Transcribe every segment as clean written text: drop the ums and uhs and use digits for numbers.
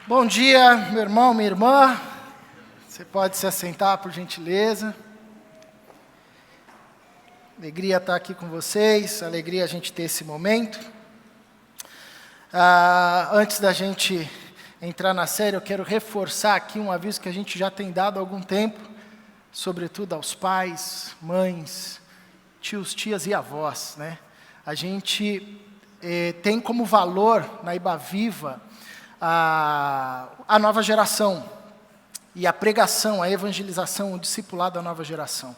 Bom dia, meu irmão, minha irmã. Você pode se assentar, por gentileza. Alegria estar aqui com vocês, alegria a gente ter esse momento. Antes da gente entrar na série, eu quero reforçar aqui um aviso que a gente já tem dado há algum tempo, sobretudo aos pais, mães, tios, tias e avós, né? A gente tem como valor na Ibaviva a nova geração e a pregação, a evangelização, o discipulado da nova geração.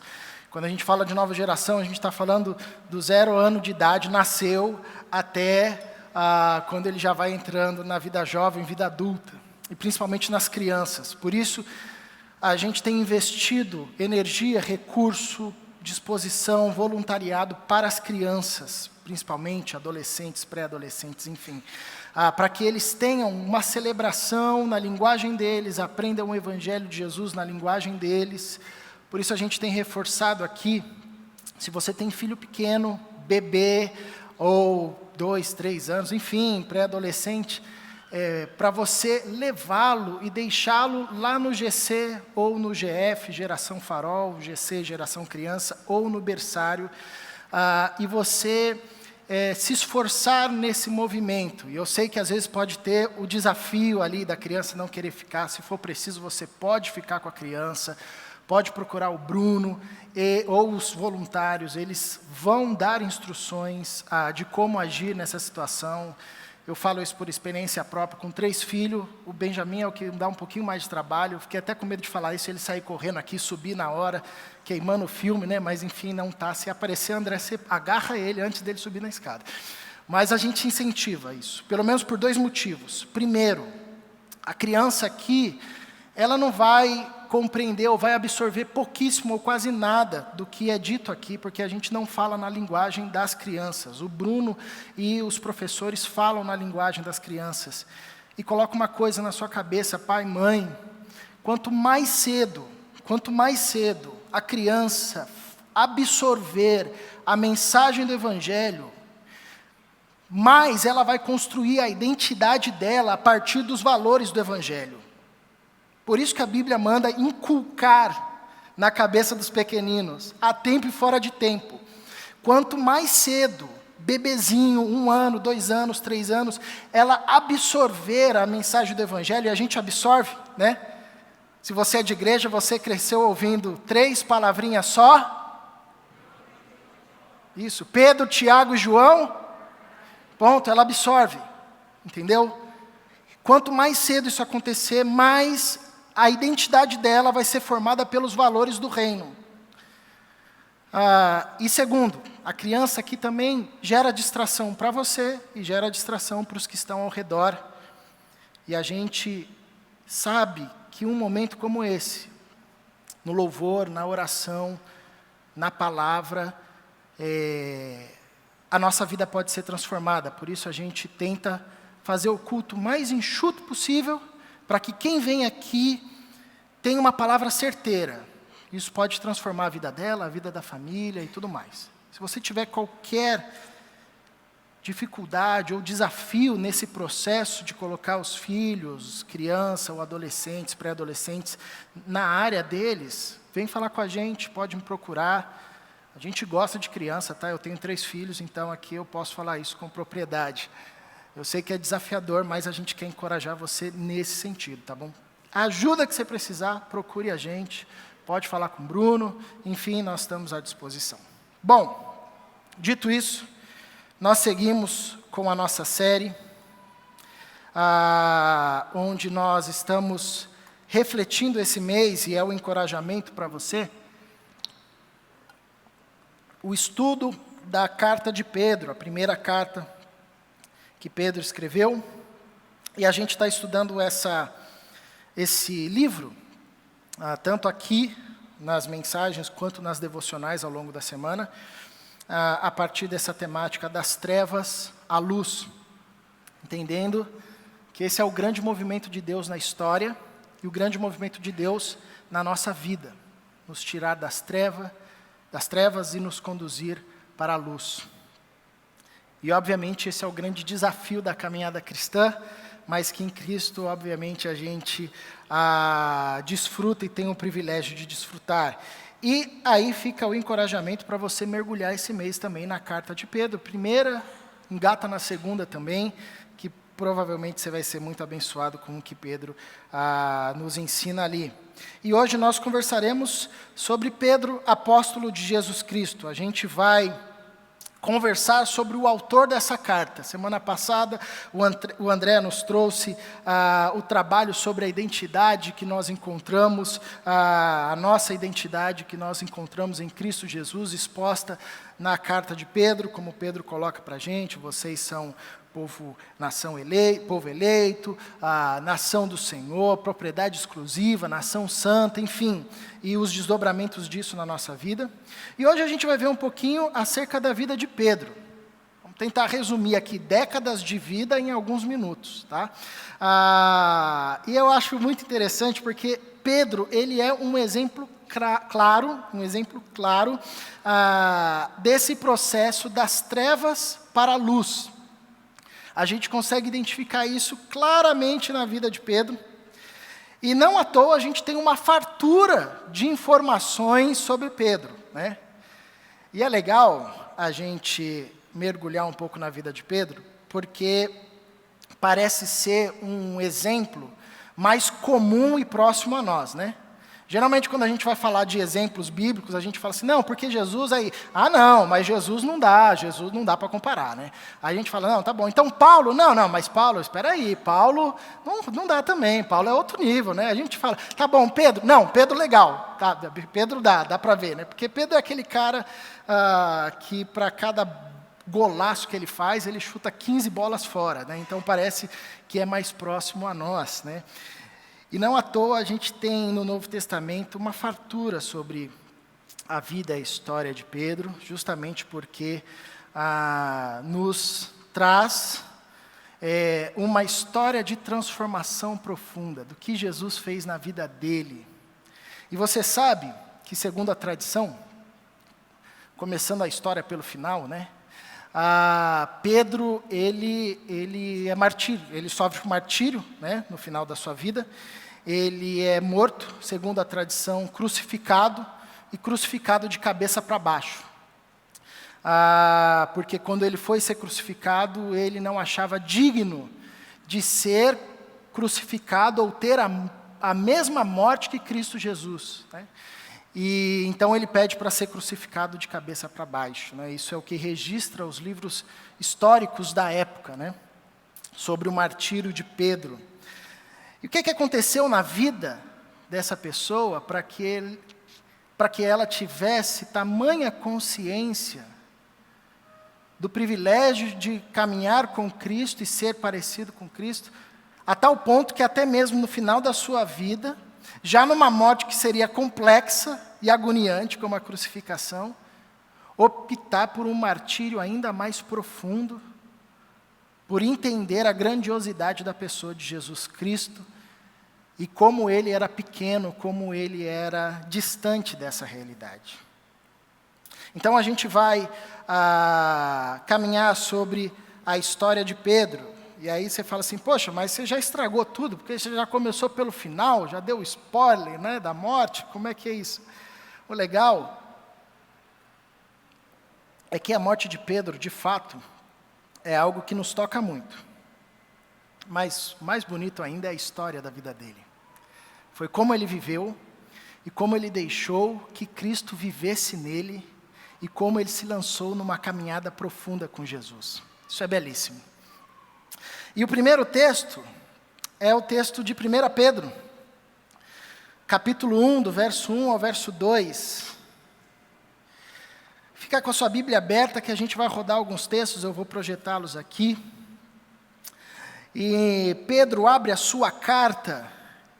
Quando a gente fala de nova geração, a gente está falando do 0 ano de idade, nasceu, até quando ele já vai entrando na vida jovem, vida adulta, e principalmente nas crianças. Por isso, a gente tem investido energia, recurso, disposição, voluntariado para as crianças, principalmente adolescentes, pré-adolescentes, enfim. Para que eles tenham uma celebração na linguagem deles, aprendam o Evangelho de Jesus na linguagem deles. Por isso a gente tem reforçado aqui, se você tem filho pequeno, bebê, ou 2, 3 anos, enfim, pré-adolescente, para você levá-lo e deixá-lo lá no GC ou no GF, Geração Farol, GC, Geração Criança, ou no berçário, e você se esforçar nesse movimento. E eu sei que às vezes pode ter o desafio ali da criança não querer ficar. Se for preciso, você pode ficar com a criança, pode procurar o Bruno ou os voluntários. Eles vão dar instruções de como agir nessa situação. Eu falo isso por experiência própria, com 3 filhos, o Benjamin é o que dá um pouquinho mais de trabalho, eu fiquei até com medo de falar isso, ele sair correndo aqui, subir na hora, queimando o filme, né? Mas enfim, não está. Se aparecer André, você agarra ele antes dele subir na escada. Mas a gente incentiva isso, pelo menos por 2 motivos. Primeiro, a criança aqui, ela não vai compreender ou vai absorver pouquíssimo ou quase nada do que é dito aqui, porque a gente não fala na linguagem das crianças. O Bruno e os professores falam na linguagem das crianças. E coloca uma coisa na sua cabeça, pai, mãe, quanto mais cedo a criança absorver a mensagem do Evangelho, mais ela vai construir a identidade dela a partir dos valores do Evangelho. Por isso que a Bíblia manda inculcar na cabeça dos pequeninos, a tempo e fora de tempo. Quanto mais cedo, bebezinho, 1 ano, 2 anos, 3 anos, ela absorver a mensagem do Evangelho, e a gente absorve, né? Se você é de igreja, você cresceu ouvindo 3 palavrinhas só. Isso, Pedro, Tiago e João. Ponto, ela absorve, entendeu? Quanto mais cedo isso acontecer, mais a identidade dela vai ser formada pelos valores do reino. E segundo, a criança aqui também gera distração para você e gera distração para os que estão ao redor. E a gente sabe que um momento como esse, no louvor, na oração, na palavra, a nossa vida pode ser transformada. Por isso a gente tenta fazer o culto mais enxuto possível, para que quem vem aqui tenha uma palavra certeira. Isso pode transformar a vida dela, a vida da família e tudo mais. Se você tiver qualquer dificuldade ou desafio nesse processo de colocar os filhos, criança ou adolescentes, pré-adolescentes, na área deles, vem falar com a gente, pode me procurar. A gente gosta de criança, tá? Eu tenho 3 filhos, então aqui eu posso falar isso com propriedade. Eu sei que é desafiador, mas a gente quer encorajar você nesse sentido, tá bom? A ajuda que você precisar, procure a gente, pode falar com o Bruno, enfim, nós estamos à disposição. Bom, dito isso, nós seguimos com a nossa série, onde nós estamos refletindo esse mês, e é o encorajamento para você, o estudo da carta de Pedro, a primeira carta que Pedro escreveu, e a gente está estudando esse livro, tanto aqui nas mensagens, quanto nas devocionais ao longo da semana, a partir dessa temática das trevas à luz, entendendo que esse é o grande movimento de Deus na história, e o grande movimento de Deus na nossa vida, nos tirar das trevas e nos conduzir para a luz. E, obviamente, esse é o grande desafio da caminhada cristã, mas que em Cristo, obviamente, a gente desfruta e tem o privilégio de desfrutar. E aí fica o encorajamento para você mergulhar esse mês também na carta de Pedro. Primeira, engata na segunda também, que provavelmente você vai ser muito abençoado com o que Pedro nos ensina ali. E hoje nós conversaremos sobre Pedro, apóstolo de Jesus Cristo. A gente vai conversar sobre o autor dessa carta. Semana passada, o André nos trouxe o trabalho sobre a identidade que nós encontramos, a nossa identidade que nós encontramos em Cristo Jesus, exposta na carta de Pedro, como Pedro coloca para a gente: vocês são povo eleito, a nação do Senhor, propriedade exclusiva, nação santa, enfim, e os desdobramentos disso na nossa vida. E hoje a gente vai ver um pouquinho acerca da vida de Pedro. Vamos tentar resumir aqui décadas de vida em alguns minutos, tá? E eu acho muito interessante porque Pedro, ele é um exemplo claro desse processo das trevas para a luz. A gente consegue identificar isso claramente na vida de Pedro. E não à toa a gente tem uma fartura de informações sobre Pedro, né? E é legal a gente mergulhar um pouco na vida de Pedro, porque parece ser um exemplo mais comum e próximo a nós, né? Geralmente, quando a gente vai falar de exemplos bíblicos, a gente fala assim: não, porque Jesus aí... não, mas Jesus não dá para comparar, né? Aí a gente fala: não, tá bom, então Paulo... Não, mas Paulo, espera aí, Paulo não dá também, Paulo é outro nível, né? A gente fala: tá bom, Pedro... Não, Pedro legal, tá, Pedro dá para ver, né? Porque Pedro é aquele cara que para cada golaço que ele faz, ele chuta 15 bolas fora, né? Então parece que é mais próximo a nós, né? E não à toa a gente tem no Novo Testamento uma fartura sobre a vida e a história de Pedro, justamente porque nos traz uma história de transformação profunda, do que Jesus fez na vida dele. E você sabe que, segundo a tradição, começando a história pelo final, né? Pedro, ele é martírio, ele sofre martírio, né, no final da sua vida. Ele é morto, segundo a tradição, crucificado, e crucificado de cabeça para baixo. Porque quando ele foi ser crucificado, ele não achava digno de ser crucificado ou ter a mesma morte que Cristo Jesus, né? E então ele pede para ser crucificado de cabeça para baixo, né? Isso é o que registra os livros históricos da época, né? Sobre o martírio de Pedro. E o que aconteceu na vida dessa pessoa para que ela tivesse tamanha consciência do privilégio de caminhar com Cristo e ser parecido com Cristo, a tal ponto que até mesmo no final da sua vida, já numa morte que seria complexa e agoniante, como a crucificação, optar por um martírio ainda mais profundo, por entender a grandiosidade da pessoa de Jesus Cristo e como ele era pequeno, como ele era distante dessa realidade. Então a gente vai caminhar sobre a história de Pedro. E aí você fala assim: poxa, mas você já estragou tudo, porque você já começou pelo final, já deu spoiler, né, da morte, como é que é isso? O legal é que a morte de Pedro, de fato, é algo que nos toca muito. Mas mais bonito ainda é a história da vida dele. Foi como ele viveu e como ele deixou que Cristo vivesse nele e como ele se lançou numa caminhada profunda com Jesus. Isso é belíssimo. E o primeiro texto é o texto de 1 Pedro, capítulo 1, do verso 1 ao verso 2. Fica com a sua Bíblia aberta que a gente vai rodar alguns textos, eu vou projetá-los aqui. E Pedro abre a sua carta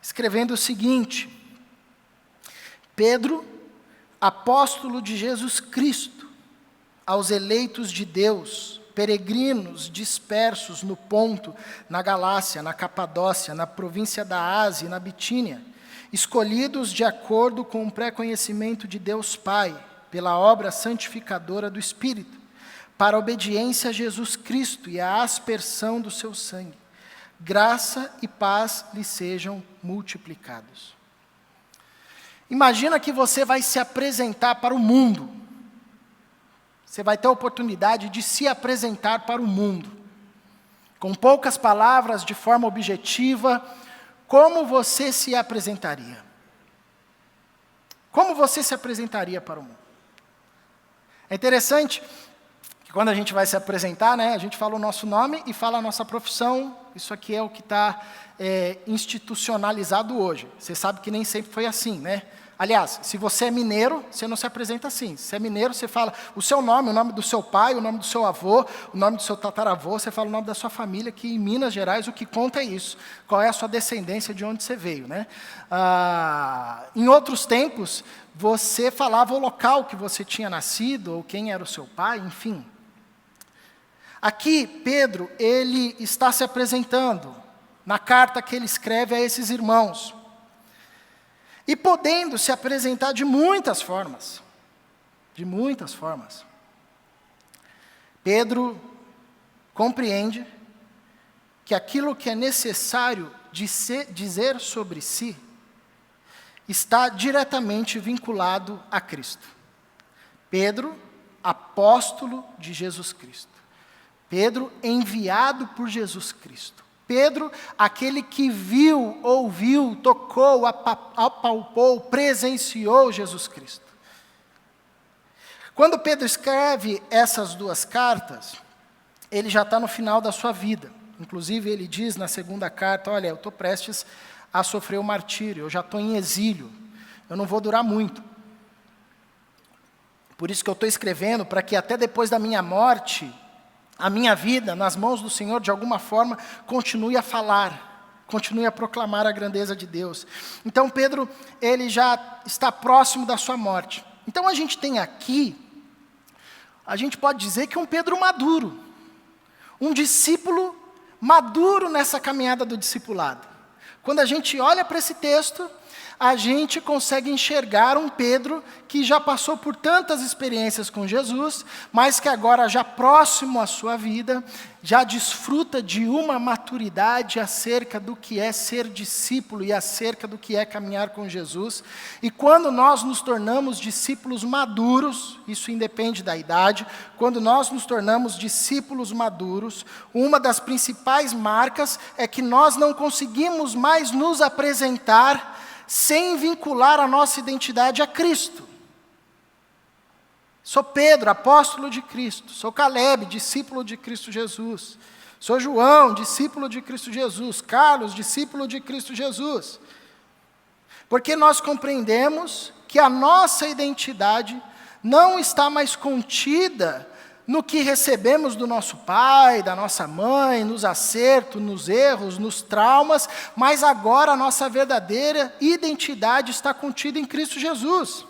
escrevendo o seguinte: Pedro, apóstolo de Jesus Cristo, aos eleitos de Deus, peregrinos dispersos no Ponto, na Galácia, na Capadócia, na província da Ásia e na Bitínia, escolhidos de acordo com o pré-conhecimento de Deus Pai, pela obra santificadora do Espírito, para a obediência a Jesus Cristo e a aspersão do seu sangue. graça e paz lhe sejam multiplicados. Imagina que você vai se apresentar para o mundo. Você vai ter a oportunidade de se apresentar para o mundo. Com poucas palavras, de forma objetiva, como você se apresentaria? Como você se apresentaria para o mundo? É interessante que quando a gente vai se apresentar, a gente fala o nosso nome e fala a nossa profissão. Isso aqui é o que está institucionalizado hoje. Você sabe que nem sempre foi assim, né? Aliás, se você é mineiro, você não se apresenta assim. Se é mineiro, você fala o seu nome, o nome do seu pai, o nome do seu avô, o nome do seu tataravô, você fala o nome da sua família, que em Minas Gerais o que conta é isso. Qual é a sua descendência, de onde você veio, né? Em outros tempos, você falava o local que você tinha nascido, ou quem era o seu pai, enfim. Aqui, Pedro, ele está se apresentando na carta que ele escreve a esses irmãos. E podendo se apresentar de muitas formas. De muitas formas. Pedro compreende que aquilo que é necessário dizer sobre si está diretamente vinculado a Cristo. Pedro, apóstolo de Jesus Cristo. Pedro, enviado por Jesus Cristo. Pedro, aquele que viu, ouviu, tocou, apalpou, presenciou Jesus Cristo. Quando Pedro escreve essas duas cartas, ele já está no final da sua vida. Inclusive, ele diz na segunda carta, olha, eu estou prestes a sofrer o martírio, eu já estou em exílio, eu não vou durar muito. Por isso que eu estou escrevendo, para que até depois da minha morte, a minha vida, nas mãos do Senhor, de alguma forma, continue a falar, continue a proclamar a grandeza de Deus. Então, Pedro, ele já está próximo da sua morte. Então, a gente tem aqui, a gente pode dizer que um Pedro maduro, um discípulo maduro nessa caminhada do discipulado. Quando a gente olha para esse texto, a gente consegue enxergar um Pedro que já passou por tantas experiências com Jesus, mas que agora, já próximo à sua vida, já desfruta de uma maturidade acerca do que é ser discípulo e acerca do que é caminhar com Jesus. E quando nós nos tornamos discípulos maduros, isso independe da idade, quando nós nos tornamos discípulos maduros, uma das principais marcas é que nós não conseguimos mais nos apresentar sem vincular a nossa identidade a Cristo. Sou Pedro, apóstolo de Cristo. Sou Caleb, discípulo de Cristo Jesus. Sou João, discípulo de Cristo Jesus. Carlos, discípulo de Cristo Jesus. Porque nós compreendemos que a nossa identidade não está mais contida no que recebemos do nosso pai, da nossa mãe, nos acertos, nos erros, nos traumas, mas agora a nossa verdadeira identidade está contida em Cristo Jesus.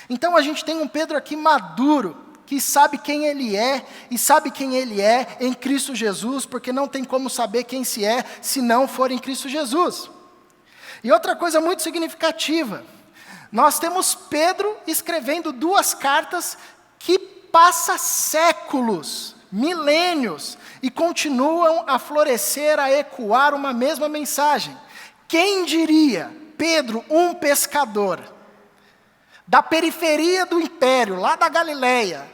Então a gente tem um Pedro aqui maduro, que sabe quem ele é, e sabe quem ele é em Cristo Jesus, porque não tem como saber quem se é, se não for em Cristo Jesus. E outra coisa muito significativa, nós temos Pedro escrevendo duas cartas que passa séculos, milênios, e continuam a florescer, a ecoar uma mesma mensagem. Quem diria, Pedro, um pescador, da periferia do império, lá da Galileia,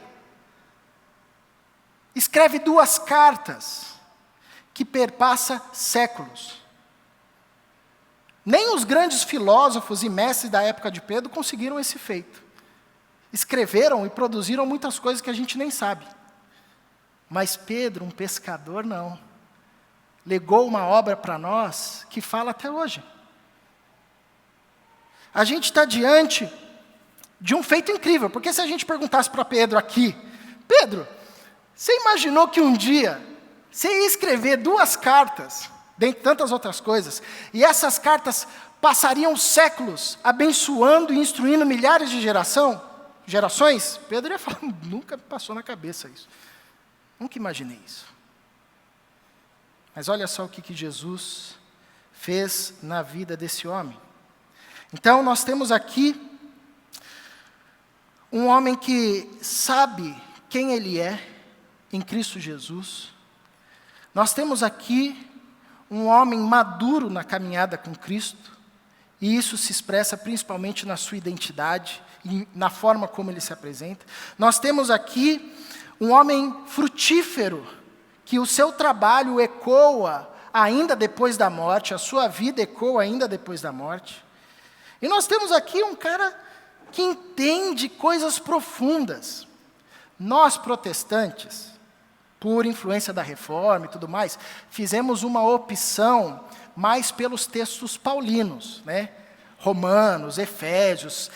escreve duas cartas que perpassa séculos. Nem os grandes filósofos e mestres da época de Pedro conseguiram esse feito. Escreveram e produziram muitas coisas que a gente nem sabe. Mas Pedro, um pescador, não. Legou uma obra para nós que fala até hoje. A gente está diante de um feito incrível, porque se a gente perguntasse para Pedro aqui, Pedro, você imaginou que um dia você ia escrever duas cartas, dentre tantas outras coisas, e essas cartas passariam séculos abençoando e instruindo milhares de gerações? Pedro ia falar, nunca me passou na cabeça isso. Nunca imaginei isso. Mas olha só o que Jesus fez na vida desse homem. Então nós temos aqui um homem que sabe quem ele é em Cristo Jesus, Nós temos aqui um homem maduro na caminhada com Cristo, e isso se expressa principalmente na sua identidade e na forma como ele se apresenta. Nós temos aqui um homem frutífero, que o seu trabalho ecoa ainda depois da morte, a sua vida ecoa ainda depois da morte. E nós temos aqui um cara que entende coisas profundas. Nós, protestantes, por influência da Reforma e tudo mais, fizemos uma opção mais pelos textos paulinos, né? Romanos, Efésios,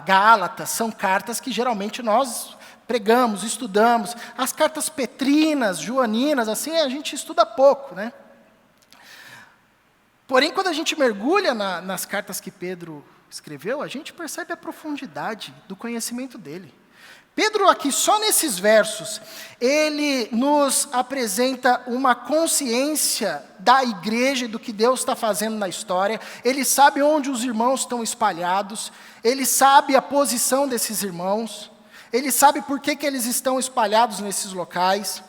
Gálatas, são cartas que geralmente nós pregamos, estudamos. As cartas petrinas, joaninas, assim, a gente estuda pouco, né? Porém, quando a gente mergulha nas cartas que Pedro escreveu, a gente percebe a profundidade do conhecimento dele. Pedro aqui, só nesses versos, ele nos apresenta uma consciência da igreja e do que Deus está fazendo na história. Ele sabe onde os irmãos estão espalhados, ele sabe a posição desses irmãos, ele sabe por que eles estão espalhados nesses locais.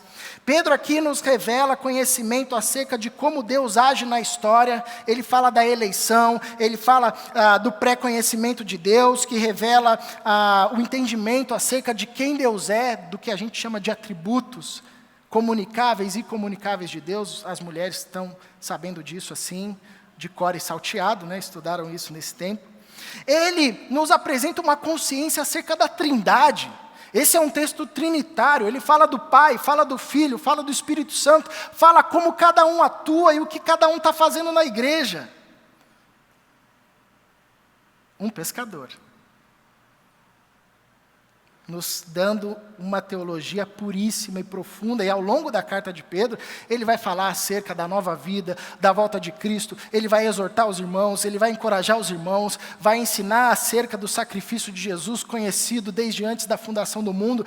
Pedro aqui nos revela conhecimento acerca de como Deus age na história. Ele fala da eleição, ele fala do pré-conhecimento de Deus, que revela o entendimento acerca de quem Deus é, do que a gente chama de atributos comunicáveis e incomunicáveis de Deus. As mulheres estão sabendo disso assim, de cor e salteado, né? Estudaram isso nesse tempo. Ele nos apresenta uma consciência acerca da Trindade. Esse é um texto trinitário, ele fala do Pai, fala do Filho, fala do Espírito Santo, fala como cada um atua e o que cada um está fazendo na igreja. Um pescador, nos dando uma teologia puríssima e profunda, e ao longo da carta de Pedro, ele vai falar acerca da nova vida, da volta de Cristo, ele vai exortar os irmãos, ele vai encorajar os irmãos, vai ensinar acerca do sacrifício de Jesus, conhecido desde antes da fundação do mundo.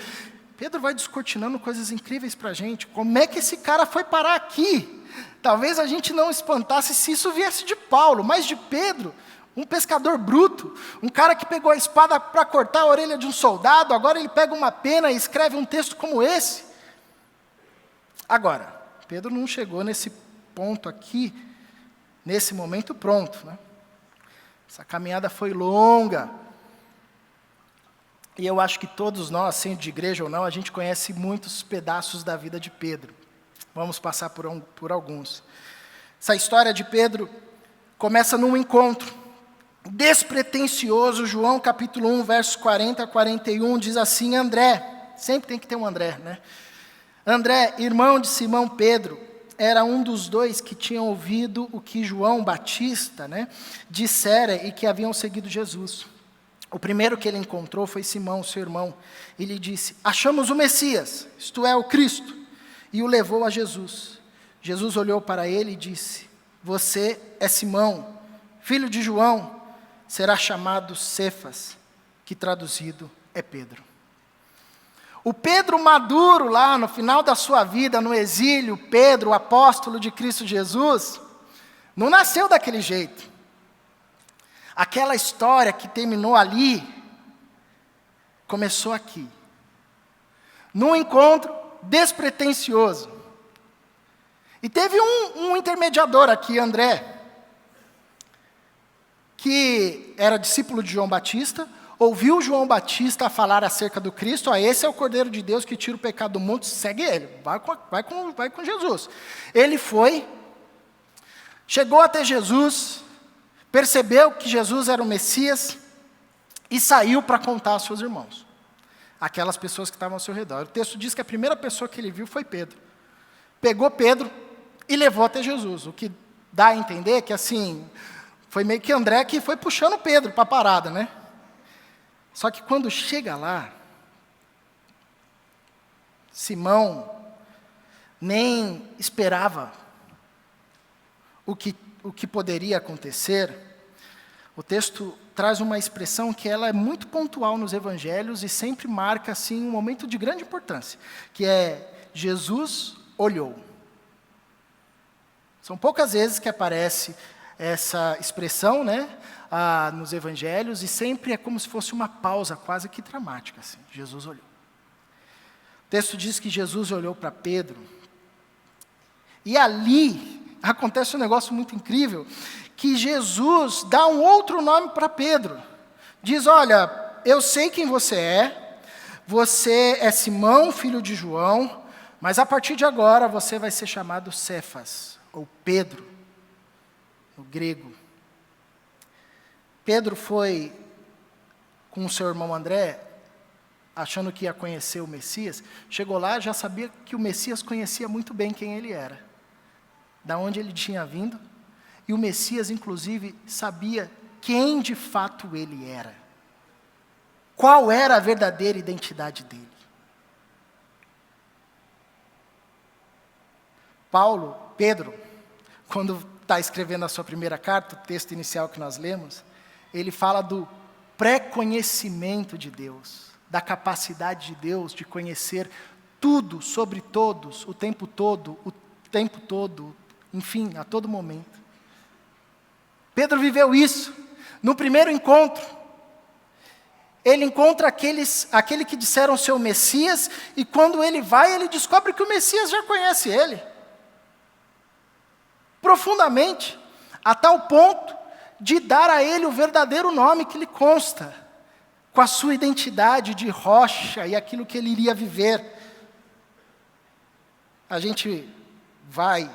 Pedro vai descortinando coisas incríveis para a gente. Como é que esse cara foi parar aqui? Talvez a gente não espantasse se isso viesse de Paulo, mas de Pedro. Um pescador bruto, um cara que pegou a espada para cortar a orelha de um soldado, agora ele pega uma pena e escreve um texto como esse. Agora, Pedro não chegou nesse ponto aqui, nesse momento pronto, né? Essa caminhada foi longa. E eu acho que todos nós, sendo de igreja ou não, a gente conhece muitos pedaços da vida de Pedro. Vamos passar por alguns. Essa história de Pedro começa num encontro despretensioso. João capítulo 1, versos 40 a 41, diz assim: André, sempre tem que ter um André, né? André, irmão de Simão Pedro, era um dos dois que tinham ouvido o que João Batista, né, dissera e que haviam seguido Jesus. O primeiro que ele encontrou foi Simão, seu irmão, e lhe disse: achamos o Messias, isto é, o Cristo, e o levou a Jesus. Jesus olhou para ele e disse: você é Simão, filho de João, será chamado Cefas, que traduzido é Pedro. O Pedro maduro lá no final da sua vida, no exílio, Pedro, o apóstolo de Cristo Jesus, não nasceu daquele jeito. Aquela história que terminou ali, começou aqui. Num encontro despretensioso. E teve um intermediador aqui, André, que era discípulo de João Batista, ouviu João Batista falar acerca do Cristo. Esse é o Cordeiro de Deus que tira o pecado do mundo, segue ele, vai com Jesus. Ele foi, chegou até Jesus, percebeu que Jesus era o Messias e saiu para contar aos seus irmãos, aquelas pessoas que estavam ao seu redor. O texto diz que a primeira pessoa que ele viu foi Pedro. Pegou Pedro e levou até Jesus, o que dá a entender que assim, foi meio que André que foi puxando Pedro para a parada, né? Só que quando chega lá, Simão nem esperava o que poderia acontecer. O texto traz uma expressão que ela é muito pontual nos evangelhos e sempre marca assim um momento de grande importância, que é Jesus olhou. São poucas vezes que aparece essa expressão, né, nos evangelhos, e sempre é como se fosse uma pausa quase que dramática, assim. Jesus olhou. O texto diz que Jesus olhou para Pedro E ali acontece um negócio muito incrível, que Jesus dá um outro nome para Pedro. Diz, olha, eu sei quem você é Simão, filho de João, mas a partir de agora você vai ser chamado Cefas, ou Pedro, no grego. Pedro foi com o seu irmão André, achando que ia conhecer o Messias, chegou lá, já sabia que o Messias conhecia muito bem quem ele era, da onde ele tinha vindo, e o Messias, inclusive, sabia quem de fato ele era, qual era a verdadeira identidade dele. Pedro, quando está escrevendo a sua primeira carta, o texto inicial que nós lemos, ele fala do pré-conhecimento de Deus, da capacidade de Deus de conhecer tudo sobre todos, o tempo todo, enfim, a todo momento. Pedro viveu isso. No primeiro encontro, ele encontra aquele que disseram ser o Messias, e quando ele vai, ele descobre que o Messias já conhece ele. Profundamente, a tal ponto de dar a ele o verdadeiro nome que lhe consta, com a sua identidade de rocha e aquilo que ele iria viver. A gente vai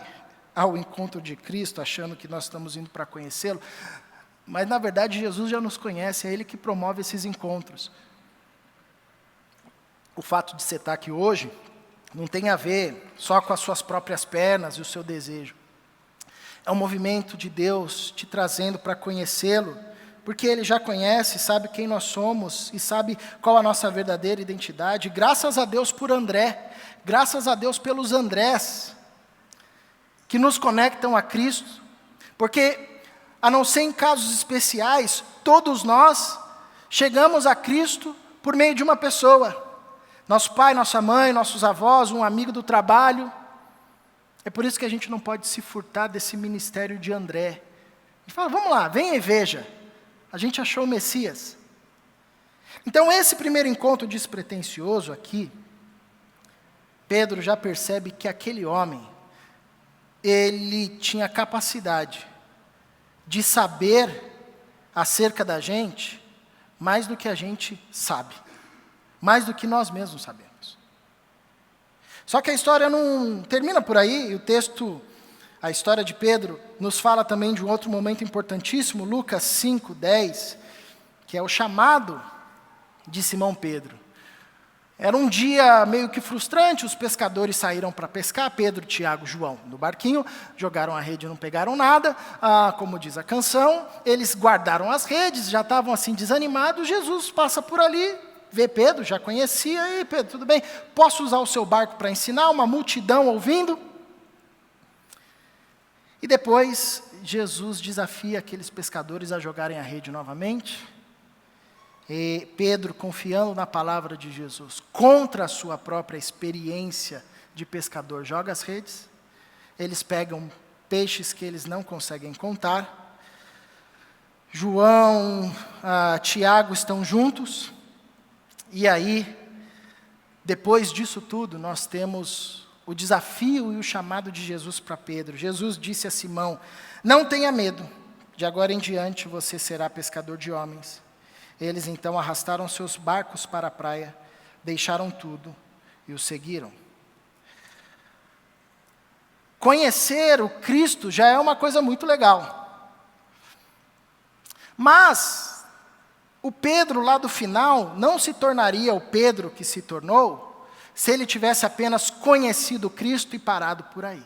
ao encontro de Cristo achando que nós estamos indo para conhecê-lo, mas na verdade Jesus já nos conhece, é Ele que promove esses encontros. O fato de você estar aqui hoje não tem a ver só com as suas próprias pernas e o seu desejo. É um movimento de Deus te trazendo para conhecê-lo, porque Ele já conhece, sabe quem nós somos e sabe qual a nossa verdadeira identidade. Graças a Deus por André, graças a Deus pelos Andrés, que nos conectam a Cristo, porque, a não ser em casos especiais, todos nós chegamos a Cristo por meio de uma pessoa. Nosso pai, nossa mãe, nossos avós, um amigo do trabalho. É por isso que a gente não pode se furtar desse ministério de André. A gente fala, vamos lá, venha e veja. A gente achou o Messias. Então, esse primeiro encontro despretensioso aqui, Pedro já percebe que aquele homem, ele tinha capacidade de saber acerca da gente mais do que a gente sabe, mais do que nós mesmos sabemos. Só que a história não termina por aí, e o texto, a história de Pedro, nos fala também de um outro momento importantíssimo, Lucas 5:10, que é o chamado de Simão Pedro. Era um dia meio que frustrante, os pescadores saíram para pescar, Pedro, Tiago, João, no barquinho, jogaram a rede e não pegaram nada, como diz a canção, eles guardaram as redes, já estavam assim desanimados, Jesus passa por ali, vê Pedro, já conhecia, e Pedro, tudo bem, posso usar o seu barco para ensinar, uma multidão ouvindo? E depois, Jesus desafia aqueles pescadores a jogarem a rede novamente, e Pedro, confiando na palavra de Jesus, contra a sua própria experiência de pescador, joga as redes, eles pegam peixes que eles não conseguem contar, João, Tiago estão juntos, e aí, depois disso tudo, nós temos o desafio e o chamado de Jesus para Pedro. Jesus disse a Simão, não tenha medo, de agora em diante você será pescador de homens. Eles então arrastaram seus barcos para a praia, deixaram tudo e o seguiram. Conhecer o Cristo já é uma coisa muito legal. Mas o Pedro lá do final não se tornaria o Pedro que se tornou se ele tivesse apenas conhecido Cristo e parado por aí.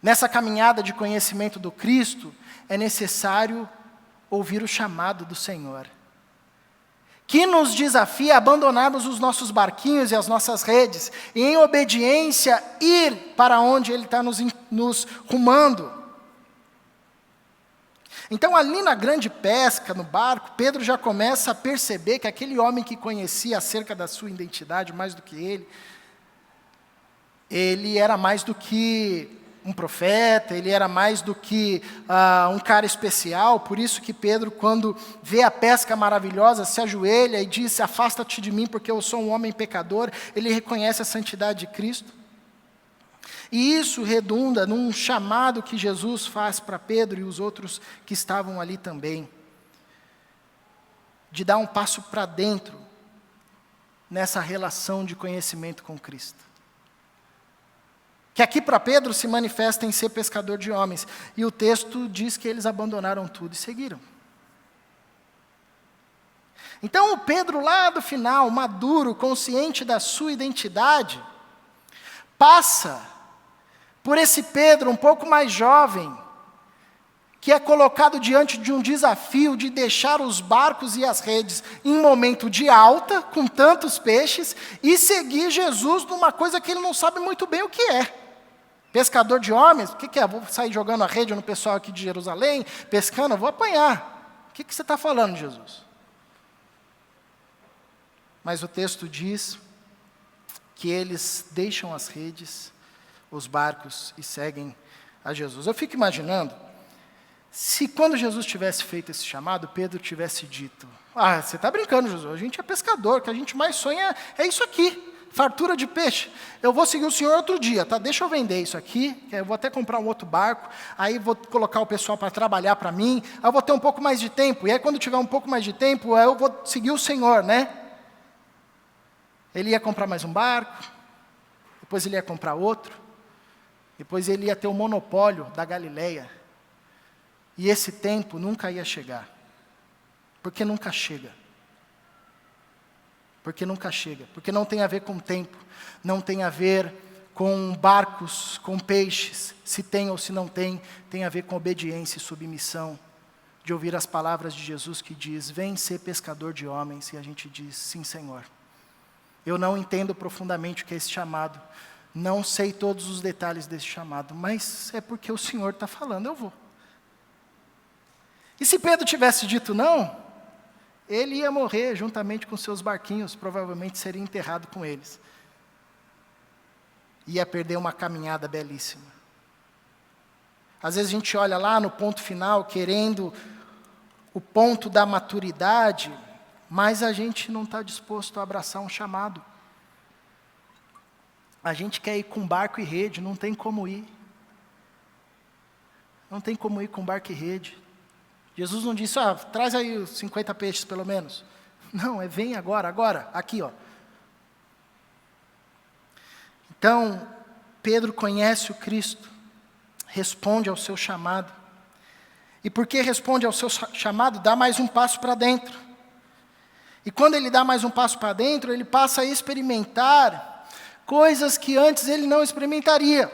Nessa caminhada de conhecimento do Cristo, é necessário ouvir o chamado do Senhor, que nos desafia a abandonarmos os nossos barquinhos e as nossas redes, e em obediência ir para onde Ele está nos rumando. Então ali na grande pesca, no barco, Pedro já começa a perceber que aquele homem que conhecia acerca da sua identidade mais do que ele era mais do que um profeta, ele era mais do que um cara especial, por isso que Pedro, quando vê a pesca maravilhosa, se ajoelha e diz, afasta-te de mim, porque eu sou um homem pecador, ele reconhece a santidade de Cristo. E isso redunda num chamado que Jesus faz para Pedro e os outros que estavam ali também, de dar um passo para dentro nessa relação de conhecimento com Cristo. Que aqui para Pedro se manifesta em ser pescador de homens. E o texto diz que eles abandonaram tudo e seguiram. Então o Pedro lá do final, maduro, consciente da sua identidade, passa por esse Pedro um pouco mais jovem, que é colocado diante de um desafio de deixar os barcos e as redes em momento de alta, com tantos peixes, e seguir Jesus numa coisa que ele não sabe muito bem o que é. Pescador de homens, o que é? Vou sair jogando a rede no pessoal aqui de Jerusalém, pescando, eu vou apanhar. O que você está falando, Jesus? Mas o texto diz que eles deixam as redes, os barcos e seguem a Jesus. Eu fico imaginando, se quando Jesus tivesse feito esse chamado, Pedro tivesse dito, você está brincando, Jesus, a gente é pescador, o que a gente mais sonha é isso aqui, fartura de peixe. Eu vou seguir o Senhor outro dia, tá? Deixa eu vender isso aqui, que eu vou até comprar um outro barco, aí vou colocar o pessoal para trabalhar para mim, aí eu vou ter um pouco mais de tempo, e aí quando tiver um pouco mais de tempo, aí eu vou seguir o Senhor, né? Ele ia comprar mais um barco, depois ele ia comprar outro, depois ele ia ter o monopólio da Galileia. E esse tempo nunca ia chegar. Porque nunca chega. Porque nunca chega. Porque não tem a ver com tempo, não tem a ver com barcos, com peixes, se tem ou se não tem, tem a ver com obediência e submissão, de ouvir as palavras de Jesus que diz, vem ser pescador de homens, e a gente diz, sim, Senhor. Eu não entendo profundamente o que é esse chamado, não sei todos os detalhes desse chamado, mas é porque o Senhor está falando, eu vou. E se Pedro tivesse dito não, ele ia morrer juntamente com seus barquinhos, provavelmente seria enterrado com eles. Ia perder uma caminhada belíssima. Às vezes a gente olha lá no ponto final, querendo o ponto da maturidade, mas a gente não está disposto a abraçar um chamado. A gente quer ir com barco e rede, não tem como ir. Não tem como ir com barco e rede. Jesus não disse, traz aí os 50 peixes pelo menos. Não, vem agora, aqui, ó. Então, Pedro conhece o Cristo, responde ao seu chamado. E porque responde ao seu chamado, dá mais um passo para dentro. E quando ele dá mais um passo para dentro, ele passa a experimentar coisas que antes ele não experimentaria.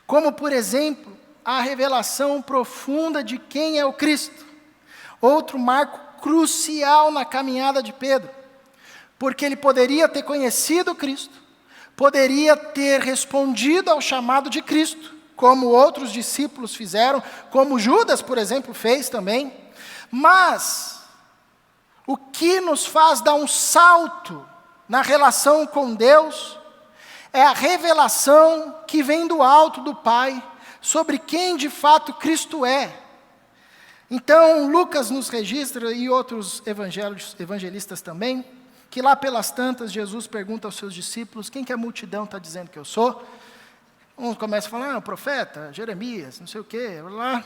Como, por exemplo, a revelação profunda de quem é o Cristo. Outro marco crucial na caminhada de Pedro. Porque ele poderia ter conhecido Cristo, poderia ter respondido ao chamado de Cristo, como outros discípulos fizeram, como Judas, por exemplo, fez também. Mas o que nos faz dar um salto na relação com Deus é a revelação que vem do alto do Pai sobre quem de fato Cristo é. Então, Lucas nos registra, e outros evangelistas também, que lá pelas tantas Jesus pergunta aos seus discípulos, quem que a multidão está dizendo que eu sou? Uns começam a falar, profeta, Jeremias, não sei o quê, lá.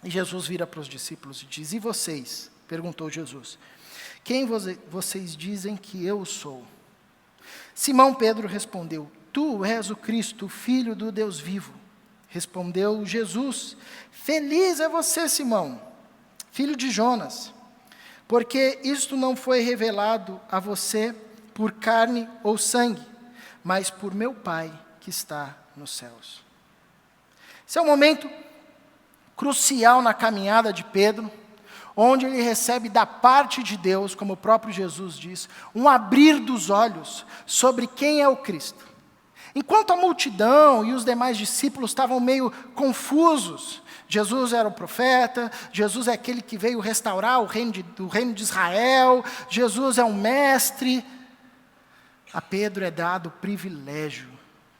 E Jesus vira para os discípulos e diz, e vocês? Perguntou Jesus, quem vocês dizem que eu sou? Simão Pedro respondeu, tu és o Cristo, o Filho do Deus vivo. Respondeu Jesus, feliz é você, Simão, filho de Jonas, porque isto não foi revelado a você por carne ou sangue, mas por meu Pai que está nos céus. Esse é um momento crucial na caminhada de Pedro, onde ele recebe da parte de Deus, como o próprio Jesus diz, um abrir dos olhos sobre quem é o Cristo. Enquanto a multidão e os demais discípulos estavam meio confusos, Jesus era o profeta, Jesus é aquele que veio restaurar o reino de Israel, Jesus é um mestre. A Pedro é dado o privilégio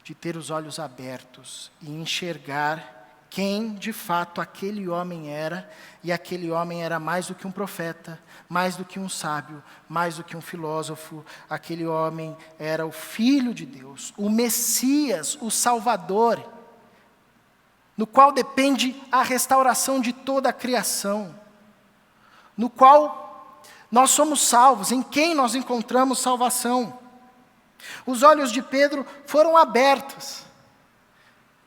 de ter os olhos abertos e enxergar quem de fato aquele homem era, e aquele homem era mais do que um profeta, mais do que um sábio, mais do que um filósofo. Aquele homem era o Filho de Deus, o Messias, o Salvador, no qual depende a restauração de toda a criação, no qual nós somos salvos, em quem nós encontramos salvação. Os olhos de Pedro foram abertos.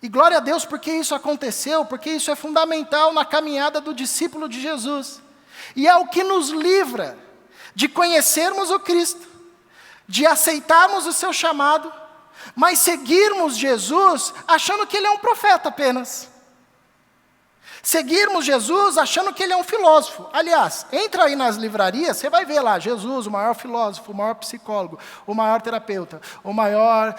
E glória a Deus porque isso aconteceu, porque isso é fundamental na caminhada do discípulo de Jesus. E é o que nos livra de conhecermos o Cristo, de aceitarmos o seu chamado, mas seguirmos Jesus achando que ele é um profeta apenas. Seguirmos Jesus achando que ele é um filósofo. Aliás, entra aí nas livrarias, você vai ver lá, Jesus, o maior filósofo, o maior psicólogo, o maior terapeuta, o maior,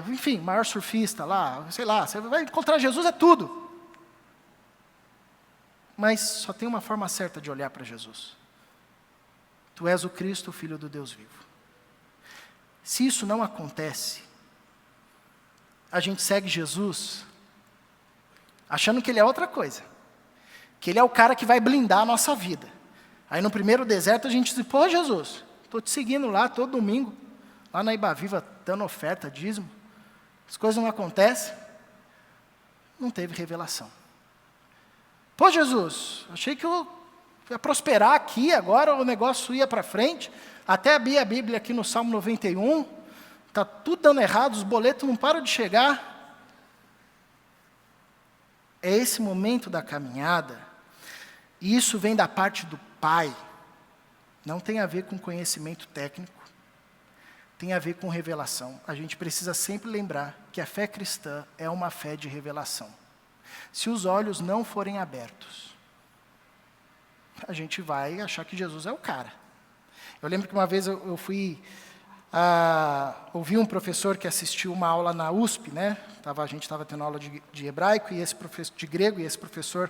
enfim, maior surfista lá, sei lá, você vai encontrar Jesus, é tudo. Mas só tem uma forma certa de olhar para Jesus. Tu és o Cristo, o Filho do Deus vivo. Se isso não acontece, a gente segue Jesus achando que ele é outra coisa, que ele é o cara que vai blindar a nossa vida. Aí no primeiro deserto a gente diz, pô Jesus, estou te seguindo lá todo domingo, lá na Ibaviva, dando oferta, dízimo, as coisas não acontecem, não teve revelação. Pô Jesus, achei que eu ia prosperar aqui, agora o negócio ia para frente, até abri a Bíblia aqui no Salmo 91, está tudo dando errado, os boletos não param de chegar. É esse momento da caminhada, e isso vem da parte do Pai, não tem a ver com conhecimento técnico, tem a ver com revelação. A gente precisa sempre lembrar que a fé cristã é uma fé de revelação. Se os olhos não forem abertos, a gente vai achar que Jesus é o cara. Eu lembro que uma vez eu fui ouvi um professor que assistiu uma aula na USP, né? A gente estava tendo aula de hebraico e esse professor de grego, e esse professor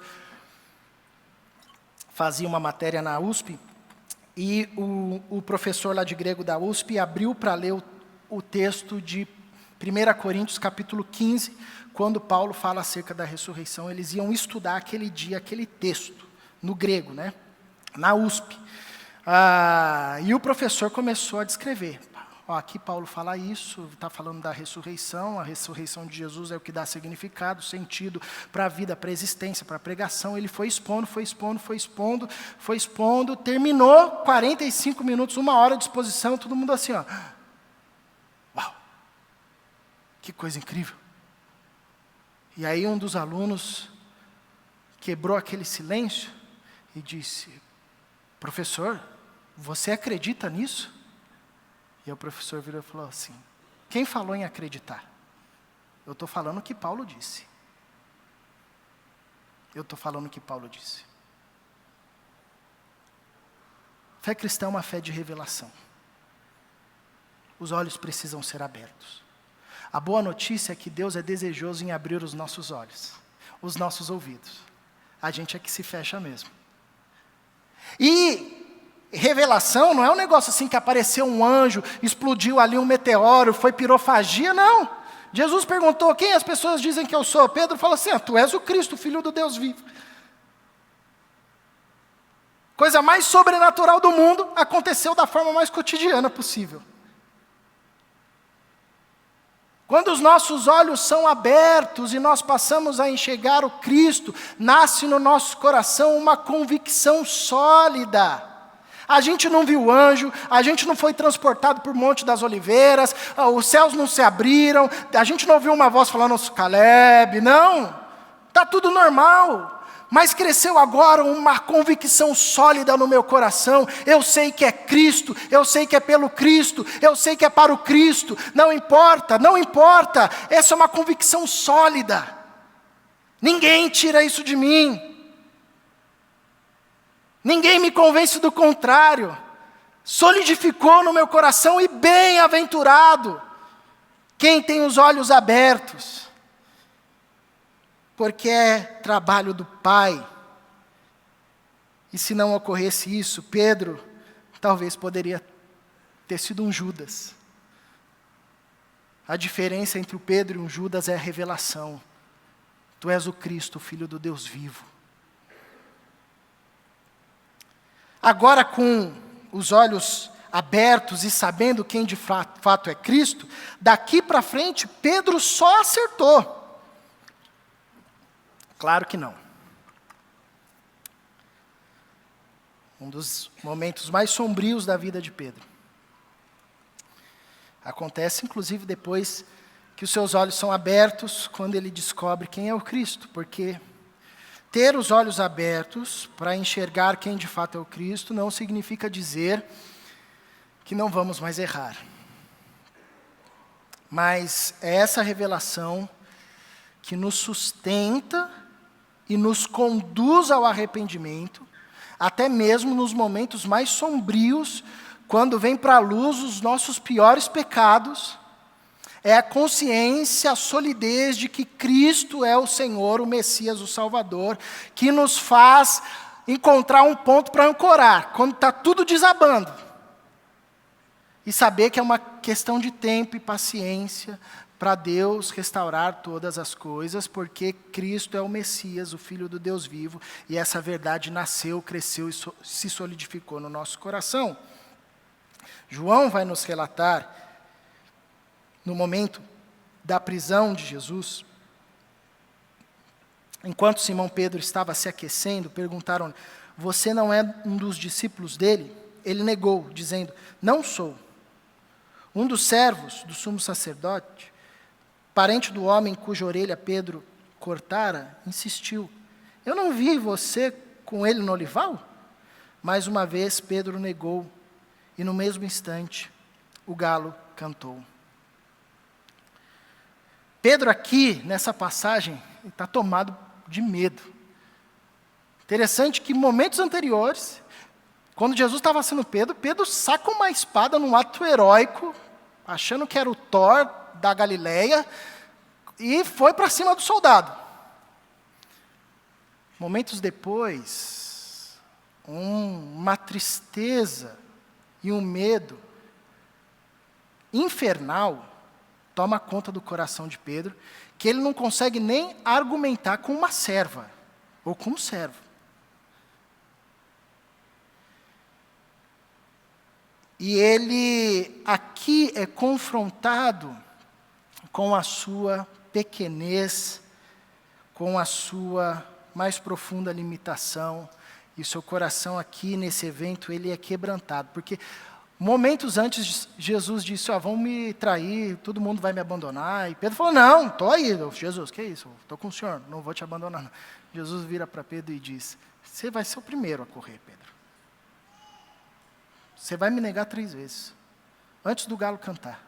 fazia uma matéria na USP, e o professor lá de grego da USP abriu para ler o texto de 1 Coríntios capítulo 15, quando Paulo fala acerca da ressurreição. Eles iam estudar aquele dia, aquele texto, no grego, né? Na USP. E o professor começou a descrever. Aqui Paulo fala isso, está falando da ressurreição, a ressurreição de Jesus é o que dá significado, sentido para a vida, para a existência, para a pregação. Ele foi expondo, terminou 45 minutos, 1 hora de exposição, todo mundo assim, ó. Uau, que coisa incrível. E aí um dos alunos quebrou aquele silêncio e disse, professor, você acredita nisso? E o professor virou e falou assim, quem falou em acreditar? Eu estou falando o que Paulo disse. Fé cristã é uma fé de revelação. Os olhos precisam ser abertos. A boa notícia é que Deus é desejoso em abrir os nossos olhos, os nossos ouvidos. A gente é que se fecha mesmo. E revelação não é um negócio assim que apareceu um anjo, explodiu ali um meteoro, foi pirofagia, não. Jesus perguntou, quem as pessoas dizem que eu sou? Pedro falou assim, tu és o Cristo, o Filho do Deus vivo. Coisa mais sobrenatural do mundo aconteceu da forma mais cotidiana possível. Quando os nossos olhos são abertos e nós passamos a enxergar o Cristo, nasce no nosso coração uma convicção sólida. A gente não viu anjo, a gente não foi transportado por Monte das Oliveiras, os céus não se abriram, a gente não ouviu uma voz falando, Caleb, não. Está tudo normal. Mas cresceu agora uma convicção sólida no meu coração. Eu sei que é Cristo, eu sei que é pelo Cristo, eu sei que é para o Cristo. Não importa, não importa. Essa é uma convicção sólida. Ninguém tira isso de mim. Ninguém me convence do contrário. Solidificou no meu coração e bem-aventurado quem tem os olhos abertos. Porque é trabalho do Pai. E se não ocorresse isso, Pedro talvez poderia ter sido um Judas. A diferença entre o Pedro e um Judas é a revelação. Tu és o Cristo, o Filho do Deus vivo. Agora, com os olhos abertos e sabendo quem de fato é Cristo, daqui para frente, Pedro só acertou. Claro que não. Um dos momentos mais sombrios da vida de Pedro. Acontece, inclusive, depois que os seus olhos são abertos, quando ele descobre quem é o Cristo, porque ter os olhos abertos para enxergar quem de fato é o Cristo não significa dizer que não vamos mais errar. Mas é essa revelação que nos sustenta e nos conduz ao arrependimento, até mesmo nos momentos mais sombrios, quando vem para a luz os nossos piores pecados. É a consciência, a solidez de que Cristo é o Senhor, o Messias, o Salvador, que nos faz encontrar um ponto para ancorar, quando está tudo desabando. E saber que é uma questão de tempo e paciência para Deus restaurar todas as coisas, porque Cristo é o Messias, o Filho do Deus vivo, e essa verdade nasceu, cresceu e se solidificou no nosso coração. João vai nos relatar, no momento da prisão de Jesus, enquanto Simão Pedro estava se aquecendo, perguntaram: você não é um dos discípulos dele? Ele negou, dizendo: não sou. Um dos servos do sumo sacerdote, parente do homem cuja orelha Pedro cortara, insistiu: eu não vi você com ele no olival? Mais uma vez Pedro negou, e no mesmo instante o galo cantou. Pedro aqui, nessa passagem, está tomado de medo. Interessante que em momentos anteriores, quando Jesus estava sendo Pedro, Pedro saca uma espada num ato heróico, achando que era o Thor da Galileia, e foi para cima do soldado. Momentos depois, uma tristeza e um medo infernal toma conta do coração de Pedro, que ele não consegue nem argumentar com uma serva, ou com um servo. E ele aqui é confrontado com a sua pequenez, com a sua mais profunda limitação, e seu coração aqui nesse evento ele é quebrantado, porque momentos antes Jesus disse: vão me trair, todo mundo vai me abandonar, e Pedro falou: não, estou aí, Jesus, que isso, estou com o Senhor, não vou te abandonar não. Jesus vira para Pedro e diz: você vai ser o primeiro a correr, Pedro. Você vai me negar 3 vezes, antes do galo cantar.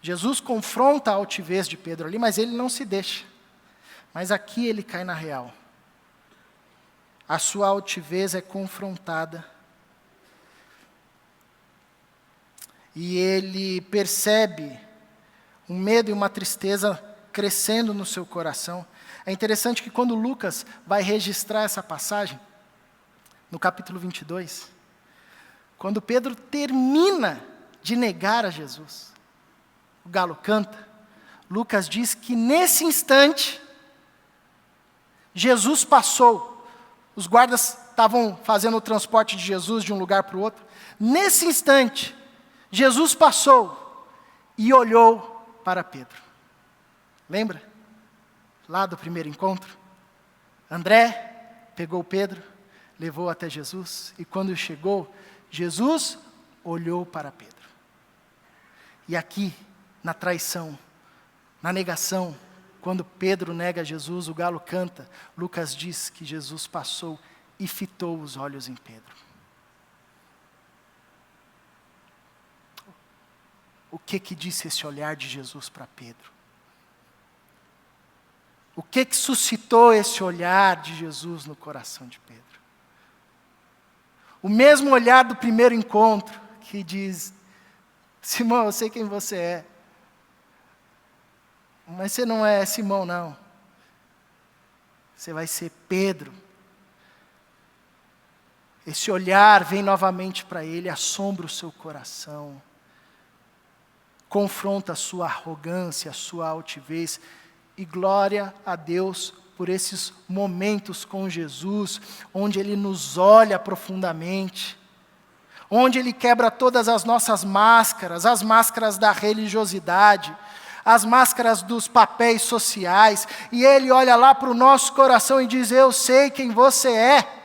Jesus confronta a altivez de Pedro ali, mas ele não se deixa. Mas aqui ele cai na real. A sua altivez é confrontada. E ele percebe um medo e uma tristeza crescendo no seu coração. É interessante que quando Lucas vai registrar essa passagem, no capítulo 22, quando Pedro termina de negar a Jesus, o galo canta, Lucas diz que nesse instante, Jesus passou, os guardas estavam fazendo o transporte de Jesus de um lugar para o outro, nesse instante, Jesus passou e olhou para Pedro. Lembra? Lá do primeiro encontro? André pegou Pedro, levou até Jesus, e quando chegou, Jesus olhou para Pedro. E aqui, na traição, na negação, quando Pedro nega Jesus, o galo canta, Lucas diz que Jesus passou e fitou os olhos em Pedro. O que disse esse olhar de Jesus para Pedro? O que suscitou esse olhar de Jesus no coração de Pedro? O mesmo olhar do primeiro encontro, que diz: Simão, eu sei quem você é, mas você não é Simão, não. Você vai ser Pedro. Esse olhar vem novamente para ele, assombra o seu coração. confronta a sua arrogância, a sua altivez. E glória a Deus por esses momentos com Jesus, onde Ele nos olha profundamente, onde Ele quebra todas as nossas máscaras, as máscaras da religiosidade, as máscaras dos papéis sociais, e Ele olha lá para o nosso coração e diz: eu sei quem você é.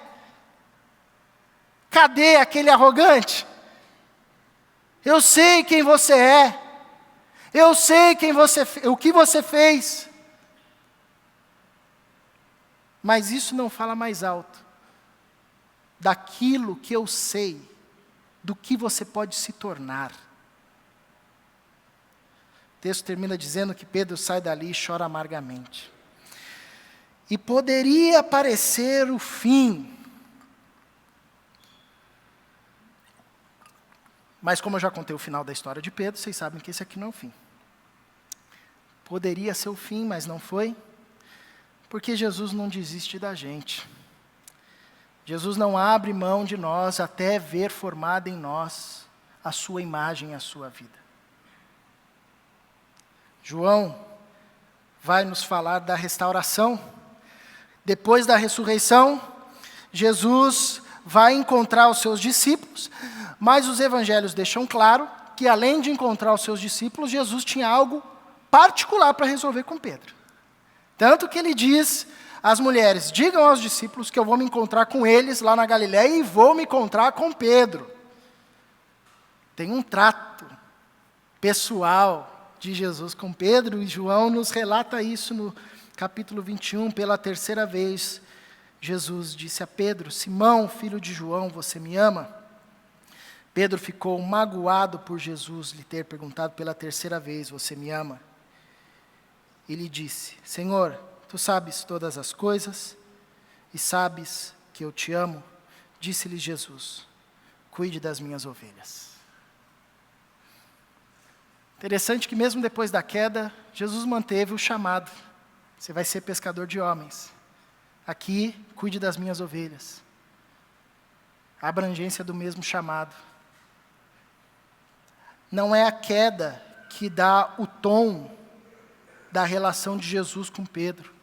Cadê aquele arrogante? Eu sei quem você é. Eu sei o que você fez. Mas isso não fala mais alto daquilo que eu sei, do que você pode se tornar. O texto termina dizendo que Pedro sai dali e chora amargamente. E poderia parecer o fim. Mas como eu já contei o final da história de Pedro, vocês sabem que esse aqui não é o fim. Poderia ser o fim, mas não foi. Porque Jesus não desiste da gente. Jesus não abre mão de nós até ver formada em nós a sua imagem e a sua vida. João vai nos falar da restauração. Depois da ressurreição, Jesus vai encontrar os seus discípulos, mas os evangelhos deixam claro que além de encontrar os seus discípulos, Jesus tinha algo particular para resolver com Pedro. Tanto que ele diz às mulheres: digam aos discípulos que eu vou me encontrar com eles lá na Galiléia e vou me encontrar com Pedro. Tem um trato pessoal de Jesus com Pedro, e João nos relata isso no capítulo 21, pela terceira vez. Jesus disse a Pedro: Simão, filho de João, você me ama? Pedro ficou magoado por Jesus lhe ter perguntado pela terceira vez: você me ama? Ele disse: Senhor, tu sabes todas as coisas e sabes que eu te amo. Disse-lhe Jesus: cuide das minhas ovelhas. Interessante que mesmo depois da queda, Jesus manteve o chamado: você vai ser pescador de homens. Aqui, cuide das minhas ovelhas. A abrangência do mesmo chamado. Não é a queda que dá o tom da relação de Jesus com Pedro.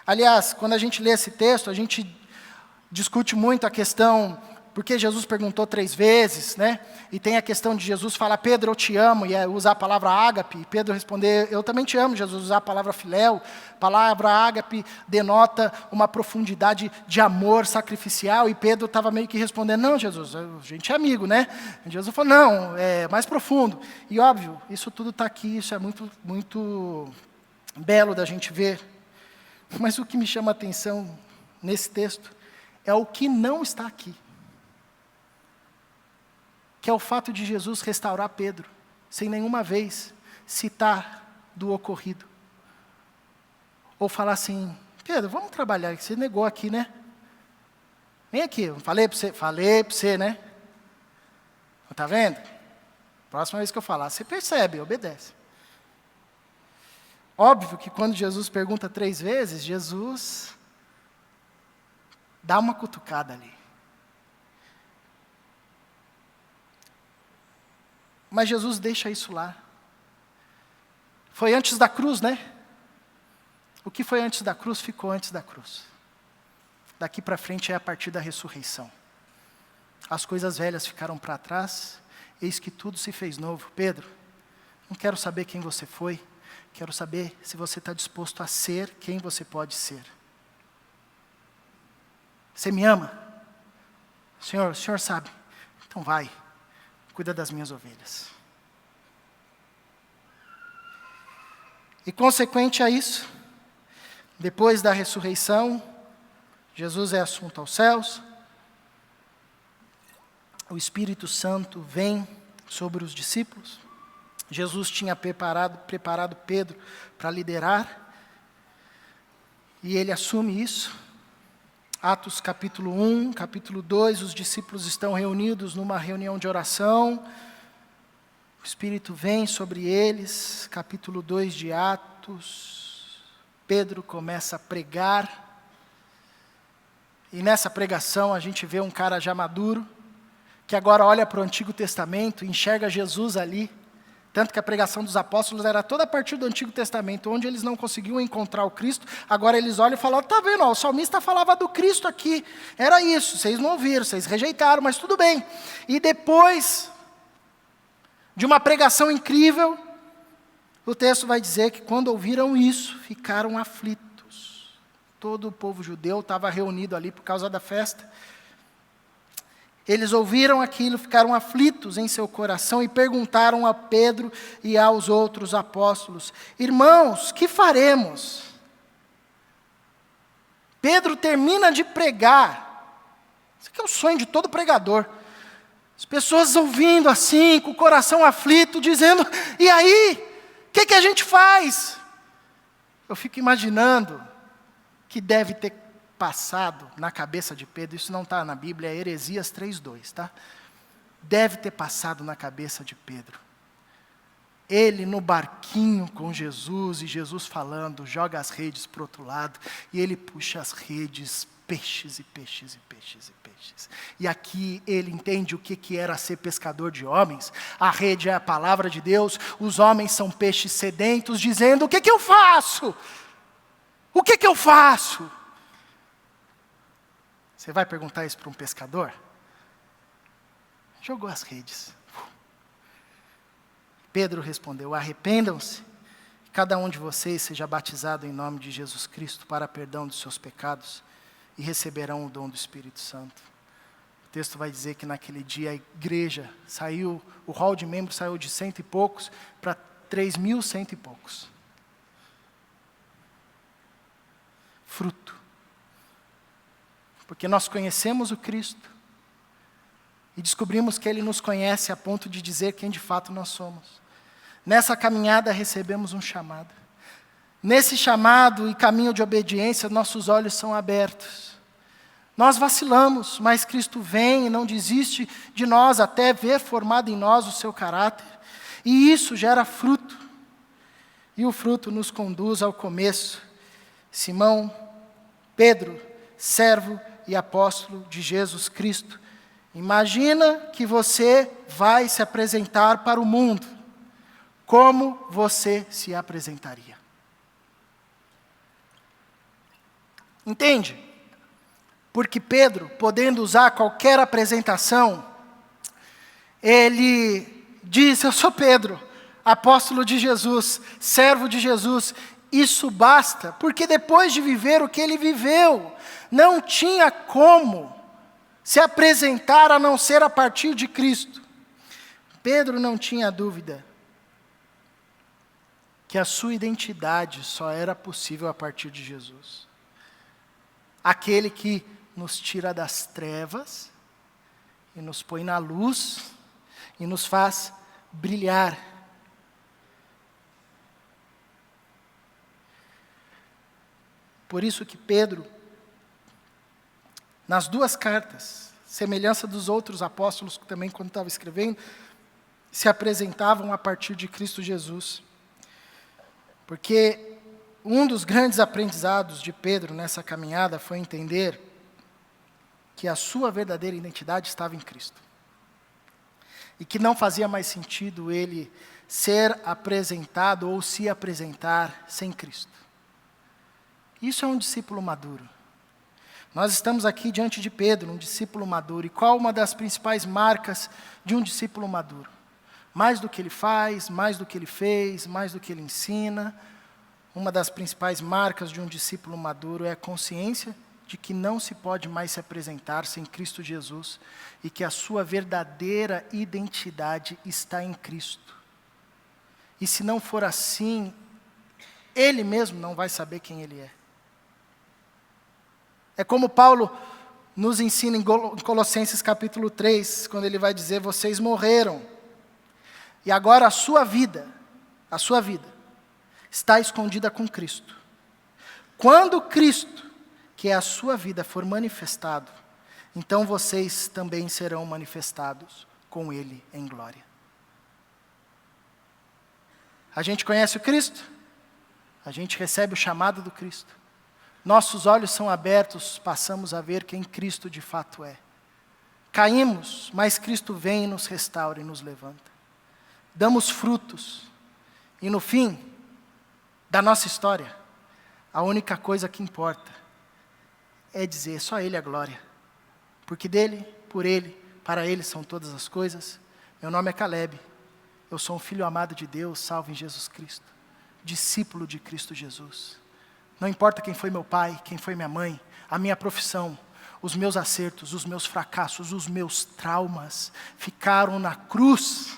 Aliás, quando a gente lê esse texto, a gente discute muito a questão, porque Jesus perguntou 3 vezes, né? E tem a questão de Jesus falar: Pedro, eu te amo, e usar a palavra ágape, e Pedro responder: eu também te amo. Jesus usar a palavra filéu. A palavra ágape denota uma profundidade de amor sacrificial, e Pedro estava meio que respondendo: não, Jesus, a gente é amigo, né? E Jesus falou: não, é mais profundo. E óbvio, isso tudo está aqui, isso é muito, muito belo da gente ver. Mas o que me chama a atenção nesse texto é o que não está aqui. Que é o fato de Jesus restaurar Pedro, sem nenhuma vez citar do ocorrido. Ou falar assim: Pedro, vamos trabalhar, você negou aqui, né? Vem aqui, eu falei para você, né? Está vendo? Próxima vez que eu falar, você percebe, obedece. Óbvio que quando Jesus pergunta 3 vezes, Jesus dá uma cutucada ali. Mas Jesus deixa isso lá. Foi antes da cruz, né? O que foi antes da cruz, ficou antes da cruz. Daqui para frente é a partir da ressurreição. As coisas velhas ficaram para trás, eis que tudo se fez novo. Pedro, não quero saber quem você foi, quero saber se você está disposto a ser quem você pode ser. Você me ama? Senhor, o Senhor sabe. Então vai. Cuida das minhas ovelhas. E consequente a isso, depois da ressurreição, Jesus é assunto aos céus, o Espírito Santo vem sobre os discípulos. Jesus tinha preparado Pedro para liderar, e ele assume isso. Atos capítulo 1, capítulo 2, os discípulos estão reunidos numa reunião de oração, o Espírito vem sobre eles. Capítulo 2 de Atos, Pedro começa a pregar, e nessa pregação a gente vê um cara já maduro, que agora olha para o Antigo Testamento, enxerga Jesus ali, Tanto que a pregação dos apóstolos era toda a partir do Antigo Testamento, onde eles não conseguiam encontrar o Cristo. Agora eles olham e falam, está vendo, ó, o salmista falava do Cristo aqui. Era isso, vocês não ouviram, vocês rejeitaram, mas tudo bem. E depois de uma pregação incrível, o texto vai dizer que quando ouviram isso, ficaram aflitos. Todo o povo judeu estava reunido ali por causa da festa. Eles ouviram aquilo, ficaram aflitos em seu coração e perguntaram a Pedro e aos outros apóstolos, irmãos, que faremos? Pedro termina de pregar. Isso aqui é o sonho de todo pregador. As pessoas ouvindo assim, com o coração aflito, dizendo, e aí, o que a gente faz? Eu fico imaginando que deve ter passado na cabeça de Pedro, isso não está na Bíblia, é Heresias 3:2, tá? Deve ter passado na cabeça de Pedro. Ele no barquinho com Jesus, e Jesus falando, joga as redes para o outro lado, e ele puxa as redes, peixes e peixes e peixes e peixes. E aqui ele entende o que era ser pescador de homens. A rede é a palavra de Deus, os homens são peixes sedentos, dizendo, o que eu faço? O que eu faço? Você vai perguntar isso para um pescador? Jogou as redes. Pedro respondeu, arrependam-se, cada um de vocês seja batizado em nome de Jesus Cristo para perdão dos seus pecados e receberão o dom do Espírito Santo. O texto vai dizer que naquele dia a igreja saiu, o hall de membros saiu de 100 e poucos para 3.100 e poucos. Fruto. Porque nós conhecemos o Cristo e descobrimos que Ele nos conhece a ponto de dizer quem de fato nós somos. Nessa caminhada recebemos um chamado. Nesse chamado e caminho de obediência, nossos olhos são abertos. Nós vacilamos, mas Cristo vem e não desiste de nós até ver formado em nós o seu caráter. E isso gera fruto. E o fruto nos conduz ao começo. Pedro, servo e apóstolo de Jesus Cristo. Imagina que você vai se apresentar para o mundo. Como você se apresentaria? Entende? Porque Pedro, podendo usar qualquer apresentação, ele diz, eu sou Pedro, apóstolo de Jesus, servo de Jesus. Isso basta, porque depois de viver o que ele viveu, não tinha como se apresentar a não ser a partir de Cristo. Pedro não tinha dúvida que a sua identidade só era possível a partir de Jesus. Aquele que nos tira das trevas e nos põe na luz e nos faz brilhar. Por isso que Pedro, nas duas cartas, semelhança dos outros apóstolos que também, quando estava escrevendo, se apresentavam a partir de Cristo Jesus. Porque um dos grandes aprendizados de Pedro nessa caminhada foi entender que a sua verdadeira identidade estava em Cristo. E que não fazia mais sentido ele ser apresentado ou se apresentar sem Cristo. Isso é um discípulo maduro. Nós estamos aqui diante de Pedro, um discípulo maduro. E qual uma das principais marcas de um discípulo maduro? Mais do que ele faz, mais do que ele fez, mais do que ele ensina. Uma das principais marcas de um discípulo maduro é a consciência de que não se pode mais se apresentar sem Cristo Jesus e que a sua verdadeira identidade está em Cristo. E se não for assim, ele mesmo não vai saber quem ele é. É como Paulo nos ensina em Colossenses capítulo 3, quando ele vai dizer, vocês morreram. E agora a sua vida está escondida com Cristo. Quando Cristo, que é a sua vida, for manifestado, então vocês também serão manifestados com Ele em glória. A gente conhece o Cristo? A gente recebe o chamado do Cristo. Nossos olhos são abertos, passamos a ver quem Cristo de fato é. Caímos, mas Cristo vem e nos restaura e nos levanta. damos frutos, e no fim da nossa história, a única coisa que importa é dizer só Ele a glória, porque dele, por Ele, para Ele são todas as coisas. Meu nome é Caleb, eu sou um filho amado de Deus, salvo em Jesus Cristo, discípulo de Cristo Jesus. Não importa quem foi meu pai, quem foi minha mãe, a minha profissão, os meus acertos, os meus fracassos, os meus traumas, ficaram na cruz.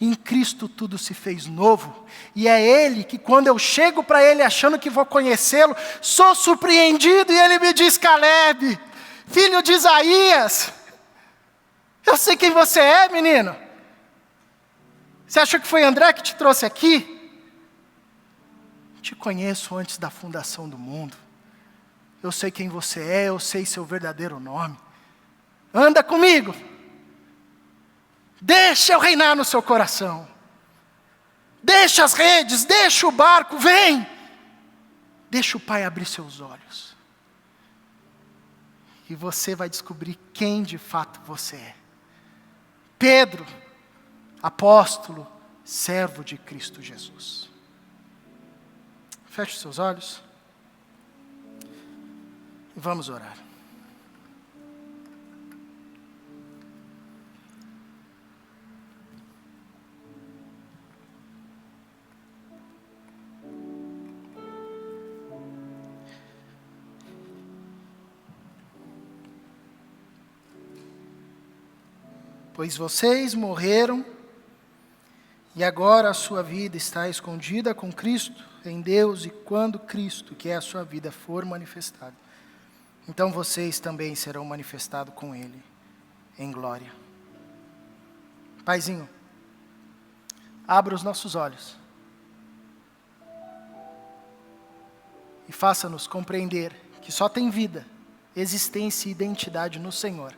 Em Cristo tudo se fez novo, e é Ele que quando eu chego para Ele achando que vou conhecê-lo, sou surpreendido e Ele me diz: Caleb, filho de Isaías, eu sei quem você é, menino. Você achou que foi André que te trouxe aqui? Te conheço antes da fundação do mundo. Eu sei quem você é, eu sei seu verdadeiro nome. Anda comigo. Deixa eu reinar no seu coração. Deixa as redes, deixa o barco, vem. Deixa o Pai abrir seus olhos. E você vai descobrir quem de fato você é. Pedro, apóstolo, servo de Cristo Jesus. Feche os seus olhos e vamos orar. Pois vocês morreram, e agora a sua vida está escondida com Cristo em Deus, e quando Cristo, que é a sua vida, for manifestado, então vocês também serão manifestados com Ele em glória. Paizinho, abra os nossos olhos e faça-nos compreender que só tem vida, existência e identidade no Senhor.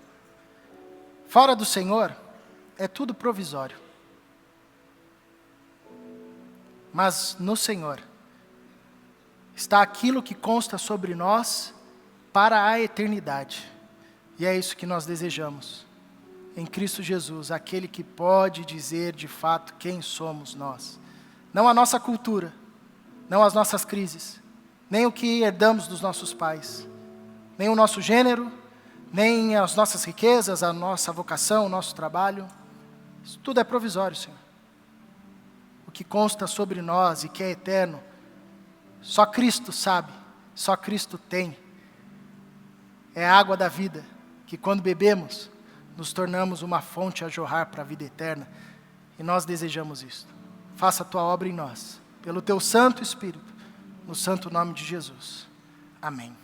Fora do Senhor, é tudo provisório. Mas no Senhor, está aquilo que consta sobre nós para a eternidade. E é isso que nós desejamos. Em Cristo Jesus, aquele que pode dizer de fato quem somos nós. Não a nossa cultura, não as nossas crises, nem o que herdamos dos nossos pais, nem o nosso gênero, nem as nossas riquezas, a nossa vocação, o nosso trabalho. Isso tudo é provisório, Senhor. O que consta sobre nós e que é eterno, só Cristo sabe, só Cristo tem. É a água da vida, que quando bebemos, nos tornamos uma fonte a jorrar para a vida eterna. E nós desejamos isso. Faça a tua obra em nós, pelo teu Santo Espírito, no santo nome de Jesus. Amém.